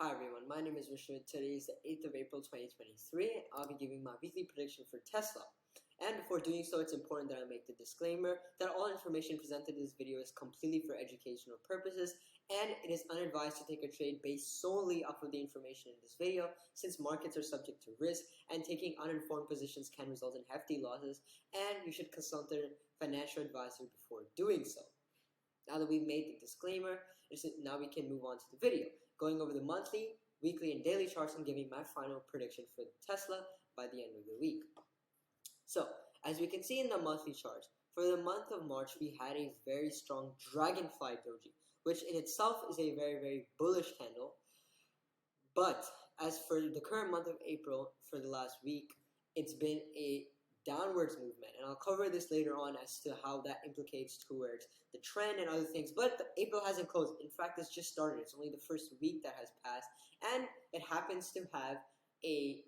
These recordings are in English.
Hi everyone, my name is Vishnu. Today is the 8th of April 2023. I'll be giving my weekly prediction for Tesla. And before doing so, it's important that I make the disclaimer that all information presented in this video is completely for educational purposes and it is unadvised to take a trade based solely off of the information in this video, since markets are subject to risk and taking uninformed positions can result in hefty losses, and you should consult a financial advisor before doing so. Now that we've made the disclaimer, now we can move on to the video, going over the monthly, weekly, and daily charts and giving my final prediction for Tesla by the end of the week. So, as we can see in the monthly charts, for the month of March, we had a very strong dragonfly doji, which in itself is a very bullish candle. But as for the current month of April, for the last week, it's been a downwards movement, and I'll cover this later on as to how that implicates towards the trend and other things. But April hasn't closed. In fact, it's just started. It's only the first week that has passed, and it happens to have a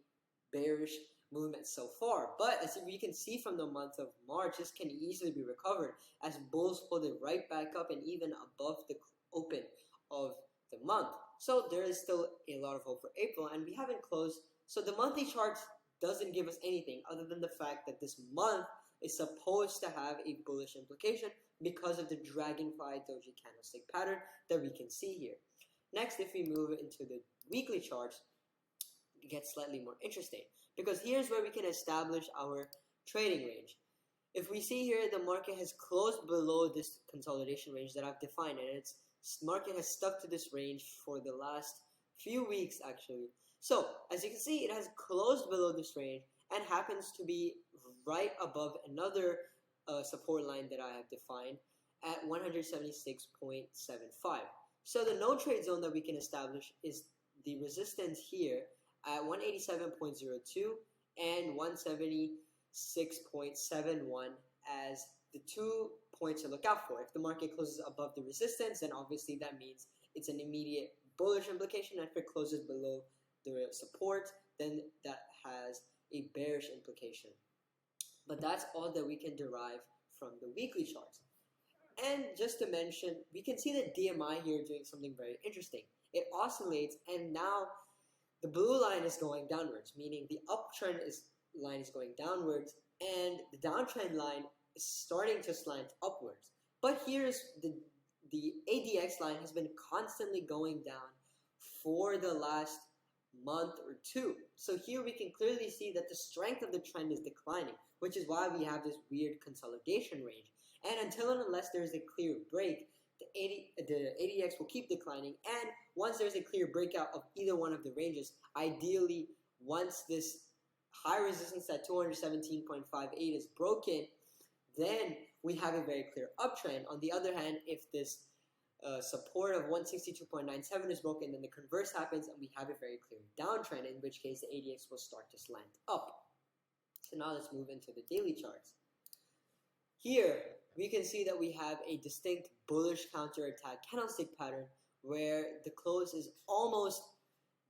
bearish movement so far. But as we can see from the month of March, this can easily be recovered as bulls pulled it right back up and even above the open of the month. So there is still a lot of hope for April, and we haven't closed. So the monthly charts doesn't give us anything other than the fact that this month is supposed to have a bullish implication because of the dragonfly doji candlestick pattern that we can see here. Next, if we move into the weekly charts, it gets slightly more interesting because here's where we can establish our trading range. If we see here, the market has closed below this consolidation range that I've defined, and its market has stuck to this range for the last few weeks actually. So, as you can see, it has closed below this range and happens to be right above another support line that I have defined at 176.75. So, the no trade zone that we can establish is the resistance here at 187.02 and 176.71 as the 2 points to look out for. If the market closes above the resistance, then obviously that means it's an immediate bullish implication. If it closes below the support, then that has a bearish implication. But that's all that we can derive from the weekly charts. And just to mention, we can see the DMI here doing something very interesting. It oscillates, and now the blue line is going downwards, meaning the uptrend line is going downwards, and the downtrend line is starting to slant upwards. But here's the ADX line has been constantly going down for the last month or two. So here we can clearly see that the strength of the trend is declining, which is why we have this weird consolidation range. And until and unless there is a clear break, the ADX will keep declining. And once there's a clear breakout of either one of the ranges, ideally once this high resistance at 217.58 is broken, then we have a very clear uptrend. On the other hand, if this support of 162.97 is broken, then the converse happens and we have a very clear downtrend, in which case the ADX will start to slant up. So now let's move into the daily charts. Here we can see that we have a distinct bullish counterattack candlestick pattern where the close is almost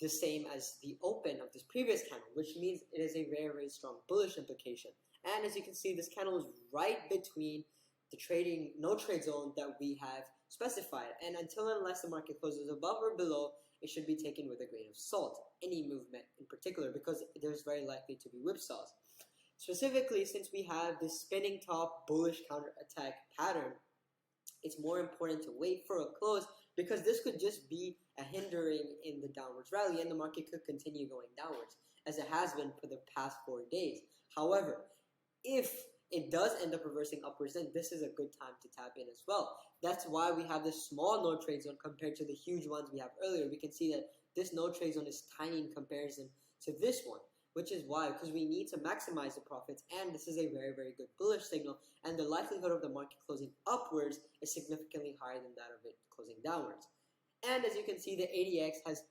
the same as the open of this previous candle, which means it is a very strong bullish implication. And as you can see, this candle is right between the trading no trade zone that we have specified, and until and unless the market closes above or below, it should be taken with a grain of salt, any movement in particular, because there's very likely to be whipsaws. Specifically, since we have this spinning top bullish counterattack pattern, it's more important to wait for a close because this could just be a hindering in the downwards rally and the market could continue going downwards as it has been for the past 4 days. However, if it does end up reversing upwards, then this is a good time to tap in as well. That's why we have this small no trade zone compared to the huge ones we have earlier. We can see that this no trade zone is tiny in comparison to this one, which is why, because we need to maximize the profits, and this is a very good bullish signal, and the likelihood of the market closing upwards is significantly higher than that of it closing downwards. And as you can see, the ADX has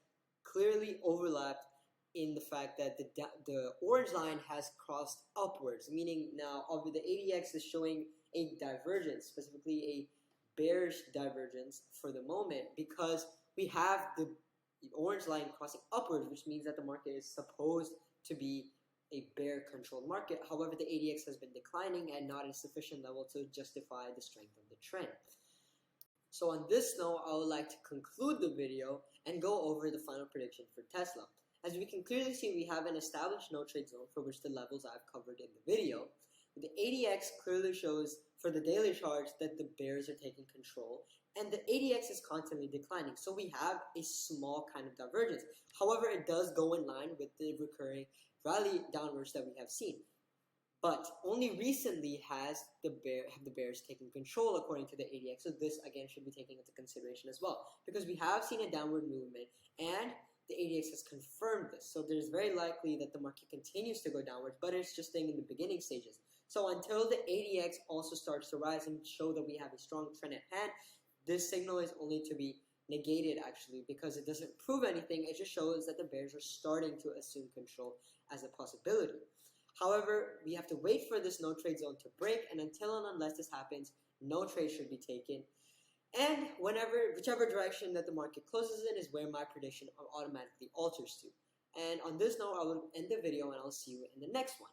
clearly overlapped in the fact that the orange line has crossed upwards, meaning now the ADX is showing a divergence, specifically a bearish divergence for the moment, because we have the orange line crossing upwards, which means that the market is supposed to be a bear controlled market. However, the ADX has been declining and not at a sufficient level to justify the strength of the trend. So on this note, I would like to conclude the video and go over the final prediction for Tesla. As we can clearly see, we have an established no trade zone for which the levels I've covered in the video. The ADX clearly shows for the daily chart that the bears are taking control, and the ADX is constantly declining. So we have a small kind of divergence. However, it does go in line with the recurring rally downwards that we have seen. But only recently have the bears taken control according to the ADX. So this again should be taken into consideration as well, because we have seen a downward movement and the ADX has confirmed this. So there's very likely that the market continues to go downwards, but it's just staying in the beginning stages. So until the ADX also starts to rise and show that we have a strong trend at hand, this signal is only to be negated actually, because it doesn't prove anything. It just shows that the bears are starting to assume control as a possibility. However, we have to wait for this no trade zone to break, and until and unless this happens, no trade should be taken. And whichever direction that the market closes in is where my prediction automatically alters to. And on this note, I will end the video and I'll see you in the next one.